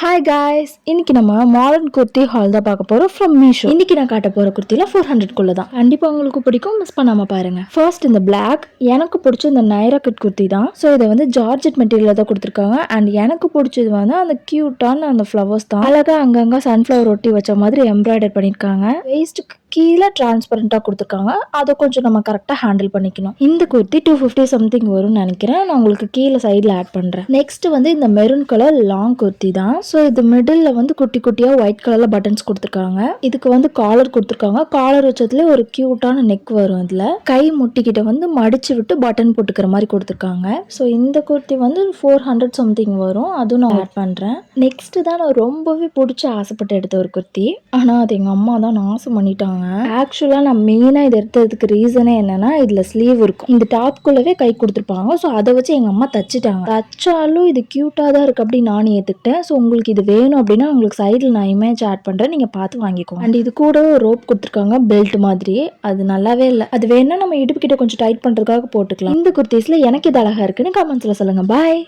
Hi guys, இன்னைக்கு நம்ம modern kurti hall தான் பார்க்க போறோம் ஃப்ரம் மீஷோ. இன்னைக்கு நான் காட்ட போற குர்த்தில 400 தான். கண்டிப்பா உங்களுக்கு பிடிக்கும், மிஸ் பண்ணாம பாருங்க. ஃபர்ஸ்ட் இந்த பிளாக், எனக்கு பிடிச்ச இந்த நைரா கட் குர்த்தி தான். ஸோ இதை வந்து ஜார்ஜெட் மெட்டீரியல் தான் கொடுத்துருக்காங்க. அண்ட் எனக்கு பிடிச்சது வந்து அந்த கியூட்டான அந்த ஃப்ளவர்ஸ் தான். அழகா அங்கங்க சன்ஃப்ளவர் ஒட்டி வச்ச மாதிரி எம்ப்ராய்டர் பண்ணிருக்காங்க. வேஸ்ட்டுக்கு கீழே டிரான்ஸ்பரண்டா கொடுத்துருக்காங்க. அதை கொஞ்சம் நம்ம கரெக்டாக ஹேண்டில் பண்ணிக்கணும். இந்த குர்த்தி 250 சம்திங் வரும்னு நினைக்கிறேன். நான் உங்களுக்கு கீழே சைடில் ஆட் பண்றேன். நெக்ஸ்ட் வந்து இந்த மெரூன் கலர் லாங் குர்த்தி தான். ஸோ இது மிடில் வந்து குட்டி குட்டியாக ஒயிட் கலர்ல பட்டன்ஸ் கொடுத்துருக்காங்க. இதுக்கு வந்து காலர் கொடுத்துருக்காங்க. காலர் வச்சதுல ஒரு கியூட்டான நெக் வரும். இதுல கை முட்டிக்கிட்ட வந்து மடிச்சு விட்டு பட்டன் போட்டுக்கிற மாதிரி கொடுத்துருக்காங்க. ஸோ இந்த குர்த்தி வந்து 400 சம்திங் வரும். அதுவும் நான் ஆட் பண்றேன். நெக்ஸ்ட் தான் நான் ரொம்பவே பிடிச்சி ஆசைப்பட்டு எடுத்த ஒரு குர்த்தி. ஆனா அது எங்க அம்மா தான் நாசம் பண்ணிட்டாங்க. ஆக்சுவலா நான் மெயினா இதை எடுத்ததுக்கு ரீசனே என்னன்னா, இதுல ஸ்லீவ் இருக்கும். இந்த டாப்குள்ளவே கை கொடுத்துருப்பாங்க. ஸோ அதை வச்சு எங்க அம்மா தச்சுட்டாங்க. தச்சாலும் இது கியூட்டா தான் இருக்கு அப்படி நானும் ஏத்துக்கிட்டேன். ஸோ உங்களுக்கு இது வேணும் அப்படின்னா உங்களுக்கு சைடில் நான் இமேஜ் ஆட் பண்றேன், நீங்க பார்த்து வாங்கிக்கோங்க. அண்ட் இது கூட ரோப் கொடுத்துருக்காங்க, பெல்ட் மாதிரி. அது நல்லாவே இல்லை. அது வேணா நம்ம இடுப்பு கிட்ட கொஞ்சம் டைட் பண்றதுக்காக போட்டுக்கலாம். இந்த குர்த்திஸ்ல எனக்கு இது அழகா இருக்குன்னு கமெண்ட்ஸ்ல சொல்லுங்க. பாய்.